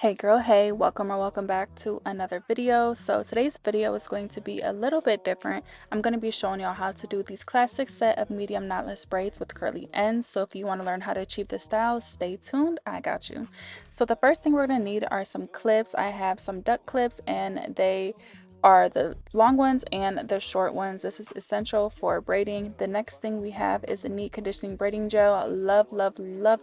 Hey girl, hey, welcome or welcome back to another video. So today's video is going to be a little bit different. I'm going to be showing y'all how to do these classic set of medium knotless braids with curly ends. So if you want to learn how to achieve this style, stay tuned, I got you. So the first thing we're going to need are some clips. I have some duck clips and they are the long ones and the short ones. This is essential for braiding. The next thing we have is a neat conditioning braiding gel. Love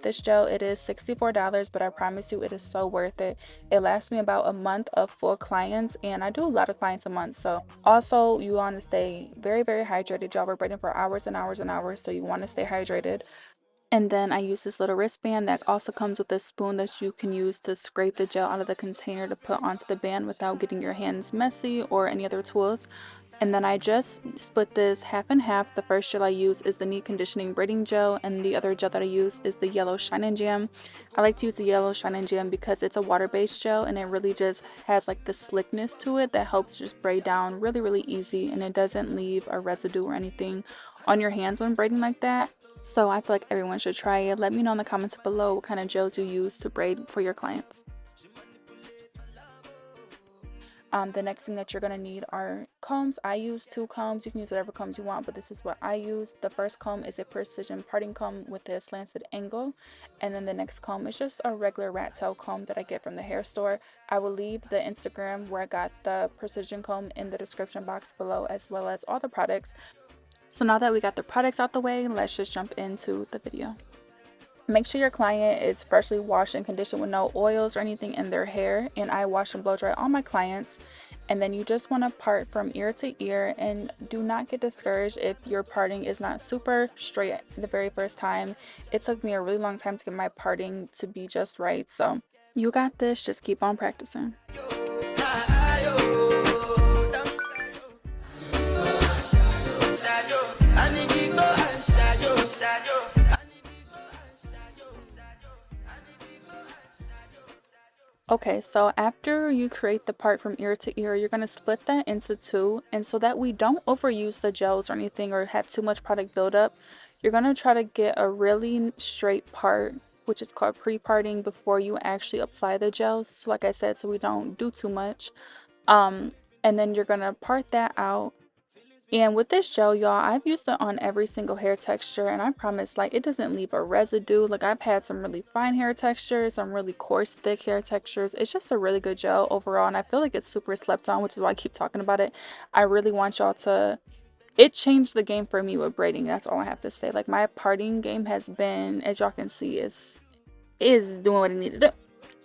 this gel. It is $64, but I promise you it is so worth it. It lasts me about a month of full clients, and I do a lot of clients a month. So also you want to stay very hydrated. Y'all, we're braiding for hours and hours and hours, so you want to stay hydrated. And then I use this little wristband that also comes with a spoon that you can use to scrape the gel out of the container to put onto the band without getting your hands messy or any other tools. And then I just split this half and half. The first gel I use is the Neat Conditioning Braiding Gel, and the other gel that I use is the Yellow Shine and Jam. I like to use the Yellow Shine and Jam because it's a water-based gel and it really just has like the slickness to it that helps just braid down really easy, and it doesn't leave a residue or anything on your hands when braiding like that. So I feel like everyone should try it. Let me know in the comments below what kind of gels you use to braid for your clients. The next thing that you're going to need are combs. I use 2 combs. You can use whatever combs you want, but this is what I use. The first comb is a precision parting comb with a slanted angle, and then the next comb is just a regular rat tail comb that I get from the hair store. I will leave the Instagram where I got the precision comb in the description box below, as well as all the products. So now that we got the products out the way, let's just jump into the video. Make sure your client is freshly washed and conditioned with no oils or anything in their hair, and I wash and blow dry all my clients. And then you just want to part from ear to ear, and do not get discouraged if your parting is not super straight the very first time. It took me a really long time to get my parting to be just right, so you got this. Just keep on practicing. Okay, so after you create the part from ear to ear, you're going to split that into 2, and so that we don't overuse the gels or anything or have too much product buildup, you're going to try to get a really straight part, which is called pre-parting, before you actually apply the gels. So like I said, so we don't do too much. And then you're going to part that out. And with this gel, y'all, I've used it on every single hair texture, and I promise, like, it doesn't leave a residue. Like, I've had some really fine hair textures, some really coarse, thick hair textures. It's just a really good gel overall, and I feel like it's super slept on, which is why I keep talking about it. I really want y'all to... It changed the game for me with braiding. That's all I have to say. Like, my parting game has been, as y'all can see, is doing what it needed to do.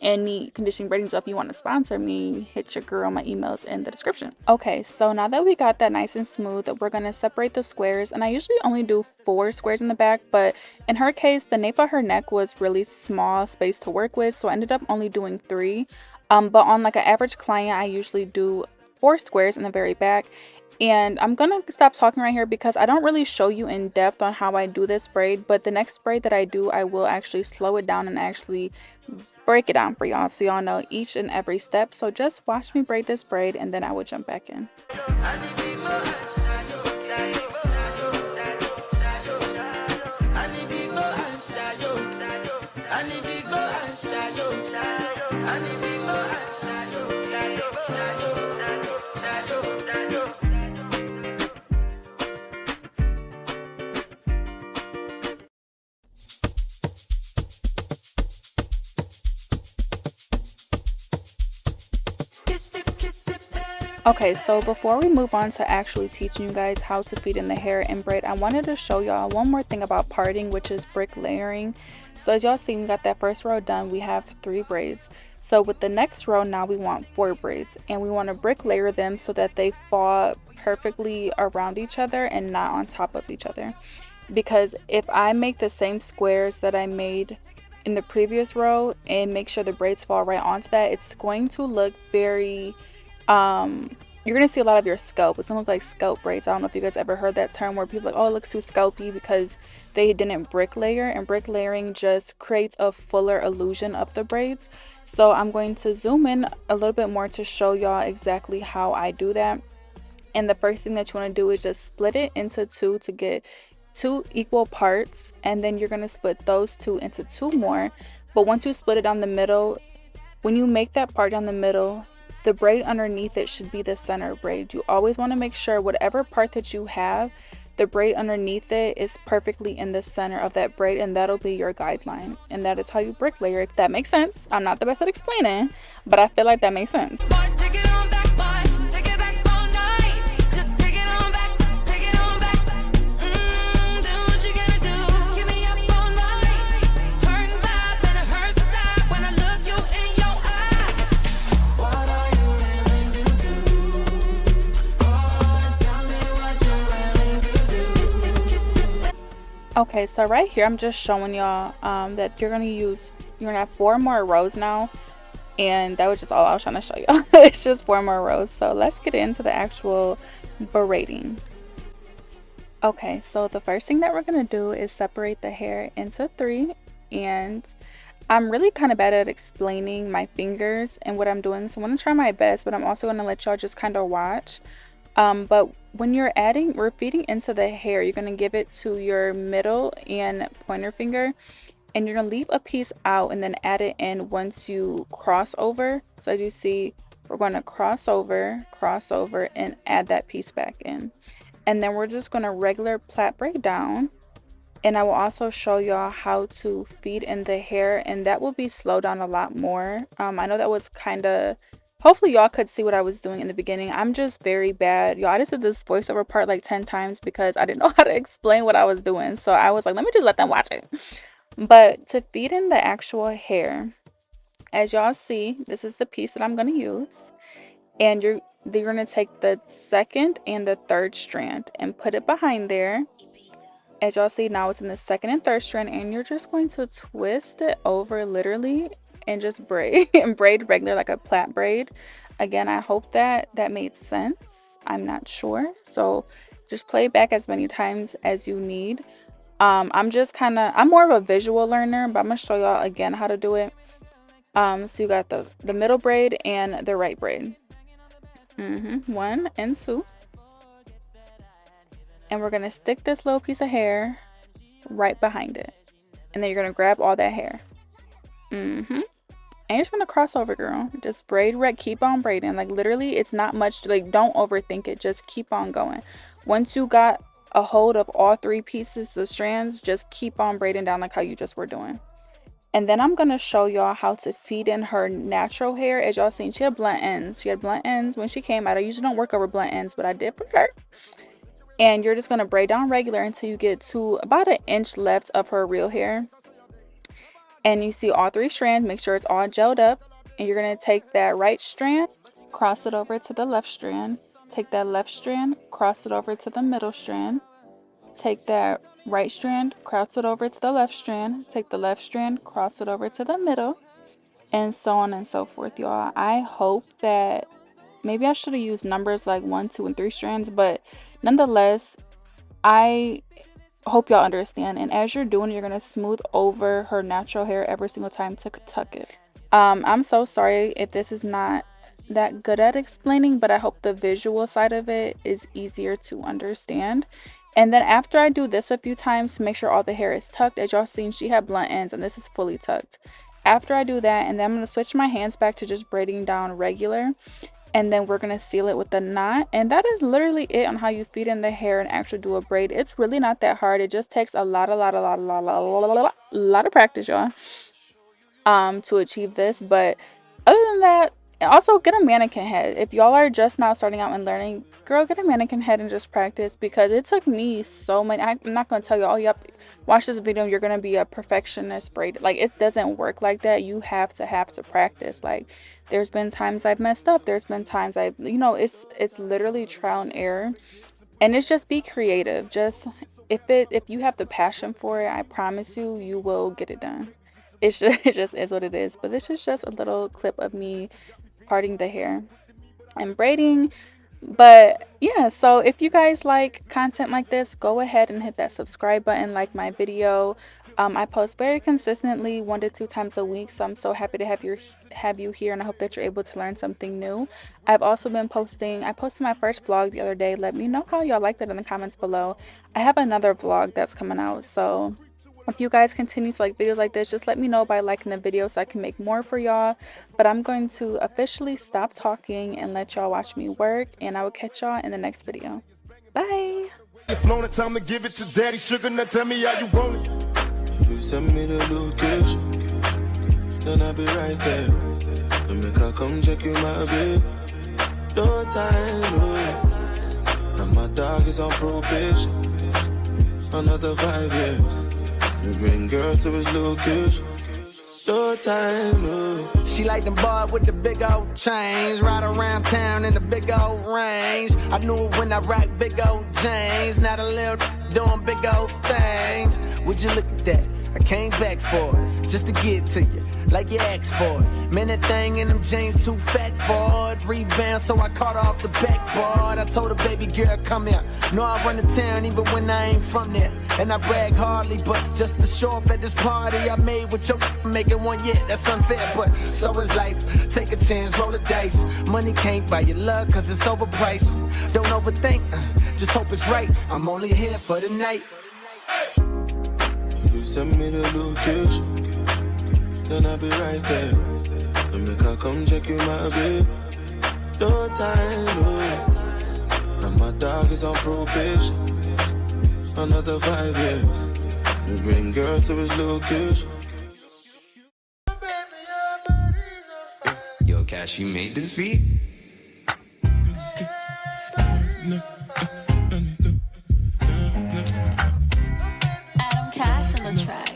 And Neat Conditioning Braiding Gel, if you want to sponsor me, hit your girl. My email's in the description. Okay, so now that we got that nice and smooth, we're going to separate the squares, and I usually only do 4 squares in the back, but in her case the nape of her neck was really small space to work with, so I ended up only doing 3. But on like an average client, I usually do 4 squares in the very back. And I'm gonna stop talking right here because I don't really show you in depth on how I do this braid, but the next braid that I do, I will actually slow it down and actually break it down for y'all so y'all know each and every step. So just watch me braid this braid, and then I will jump back in. Okay, so before we move on to actually teaching you guys how to feed in the hair and braid, I wanted to show y'all one more thing about parting, which is brick layering. So as y'all see, we got that first row done. We have 3 braids. So with the next row, now we want 4 braids, and we want to brick layer them so that they fall perfectly around each other and not on top of each other. Because if I make the same squares that I made in the previous row and make sure the braids fall right onto that, it's going to look very... you're gonna see a lot of your scalp. It's almost like scalp braids. I don't know if you guys ever heard that term where people are like, oh, it looks too scalpy, because they didn't brick layer, and brick layering just creates a fuller illusion of the braids. So I'm going to zoom in a little bit more to show y'all exactly how I do that. And the first thing that you want to do is just split it into 2 to get 2 equal parts, and then you're going to split those 2 into 2 more. But once you split it down the middle, When you make that part down the middle, the braid underneath it should be the center braid. You always want to make sure whatever part that you have, the braid underneath it is perfectly in the center of that braid, and that'll be your guideline. And that is how you bricklayer, if that makes sense. I'm not the best at explaining, but I feel like that makes sense. Okay, so right here I'm just showing y'all that you're gonna have 4 more rows now, and that was just all I was trying to show y'all. It's just 4 more rows. So let's get into the actual braiding. Okay, so the first thing that we're gonna do is separate the hair into 3, and I'm really kind of bad at explaining my fingers and what I'm doing, so I'm gonna try my best, but I'm also gonna let y'all just kind of watch. But when we're feeding into the hair, you're going to give it to your middle and pointer finger, and you're going to leave a piece out and then add it in once you cross over. So as you see, we're going to cross over, and add that piece back in. And then we're just going to regular plait braid down. And I will also show y'all how to feed in the hair, and that will be slowed down a lot more. I know that was kind of... Hopefully y'all could see what I was doing in the beginning. I'm just very bad. Y'all, I just did this voiceover part like 10 times because I didn't know how to explain what I was doing. So I was like, let me just let them watch it. But to feed in the actual hair, as y'all see, this is the piece that I'm going to use. And you're going to take the 2nd and the 3rd strand and put it behind there. As y'all see, now it's in the 2nd and 3rd strand, and you're just going to twist it over literally and just braid and braid regular like a plait braid. Again, I hope that made sense. I'm not sure, so just play back as many times as you need. I'm more of a visual learner, but I'm gonna show y'all again how to do it. So you got the middle braid and the right braid. 1 and 2, and we're gonna stick this little piece of hair right behind it, and then you're gonna grab all that hair. And you're just gonna cross over, girl. Just braid, keep on braiding. Like literally, it's not much. Like, don't overthink it. Just keep on going. Once you got a hold of all 3 pieces, the strands, just keep on braiding down like how you just were doing. And then I'm gonna show y'all how to feed in her natural hair. As y'all seen, she had blunt ends. She had blunt ends when she came out. I usually don't work over blunt ends, but I did for her. And you're just gonna braid down regular until you get to about 1 inch left of her real hair. And you see all 3 strands, make sure it's all gelled up. And you're going to take that right strand, cross it over to the left strand. Take that left strand, cross it over to the middle strand. Take that right strand, cross it over to the left strand. Take the left strand, cross it over to the middle. And so on and so forth, y'all. I hope that... maybe I should have used numbers like 1, 2, and 3 strands. But nonetheless, I hope y'all understand. And as you're doing, you're going to smooth over her natural hair every single time to tuck it. I'm so sorry if this is not that good at explaining, but I hope the visual side of it is easier to understand. And then after I do this a few times to make sure all the hair is tucked, as y'all seen, she had blunt ends and this is fully tucked. After I do that, and then I'm going to switch my hands back to just braiding down regular. And then we're going to seal it with a knot. And that is literally it on how you feed in the hair and actually do a braid. It's really not that hard. It just takes a lot of practice, y'all, to achieve this. But other than that, also get a mannequin head. If y'all are just now starting out and learning, girl, get a mannequin head and just practice, because it took me so many... I'm not going to tell you, oh, yep, watch this video, you're going to be a perfectionist braid. Like, it doesn't work like that. You have to practice. Like, there's been times I've messed up. There's been times I've, it's literally trial and error. And it's just be creative. Just, if you have the passion for it, I promise you, you will get it done. It just is what it is. But this is just a little clip of me parting the hair and braiding. But yeah, so if you guys like content like this, go ahead and hit that subscribe button, like my video. I post very consistently 1 to 2 times a week, so I'm so happy to have you here, and I hope that you're able to learn something new. I've also been posting... I posted my first vlog the other day. Let me know how y'all liked it in the comments below. I have another vlog that's coming out, so If you guys continue to like videos like this, just let me know by liking the video so I can make more for y'all. But I'm going to officially stop talking and let y'all watch me work, and I will catch y'all in the next video. Bye. Time to give it to daddy sugar. Now tell me how you want it. If you send me the location, then I'll be right there. To make her come check you, my babe. No time, no. And my dog is on probation. Another 5 years. You bring girls to his location. No time, no. She like them boys with the big old chains. Ride around town in the big old range. I knew it when I rocked big old chains. Not a little doing big old things. Would you look at that? I came back for it, just to get to you, like you asked for it. Man, that thing in them jeans too fat for it. Rebound, so I caught her off the backboard. I told her, baby girl, come here. Know I run the town even when I ain't from there. And I brag hardly, but just to show up at this party I made with your making one, yeah, that's unfair. But so is life, take a chance, roll the dice. Money can't buy your love, cause it's overpriced. Don't overthink, just hope it's right. I'm only here for the night. If you send me the location, then I'll be right there. To make her come check you, my babe. No time, no. And my dog is on probation. Another 5 years. You bring girls to his location. Yo, Cash, you made this beat? Adam Cash on the track.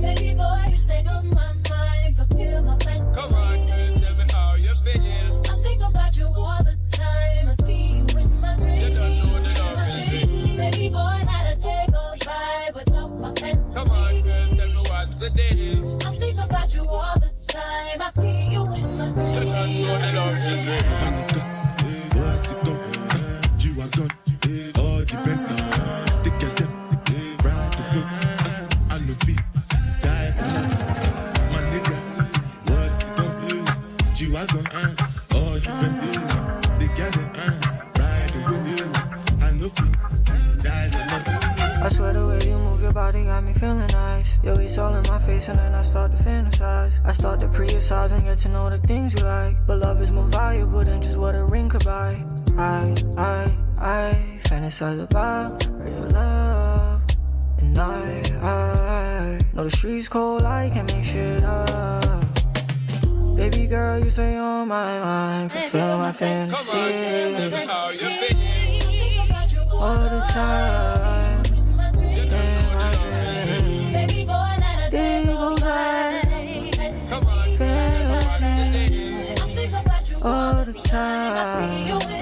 Baby boy, you stay on my mind, fulfill my fantasy. Come on, girl, tell me how you feel. I think about you all the time. I see you in my dreams. You don't know the love is real. Baby boy, not a day goes by without my fantasy. Come on, girl, tell me what's the deal. I think about you all the time. I see you in my You don't know the dreams. love is real. What's it gon' G-Wagon, all the Bentley. They get them, ride the hook. I know feet, die for us. My nigga, what's it gon' G-Wagon, all the Bentley. They get them, ride the hook. I know feet, die for us. I swear the way you move your body got me feeling nice. Yo, it's all in my face and then I start to fantasize. I start to pre-size and get to know the things you like. But love is more valuable than just what a ring could buy. I fantasize about real love. And I know the streets cold, I can't make shit up. Baby girl, you stay on my mind, fulfill my fantasy. Come on, girl, tell me how you feel. All the time, in my dreams. Baby boy, not a day goes by. Come on, girl, tell me what's the deal. I think about you All the I see you time. in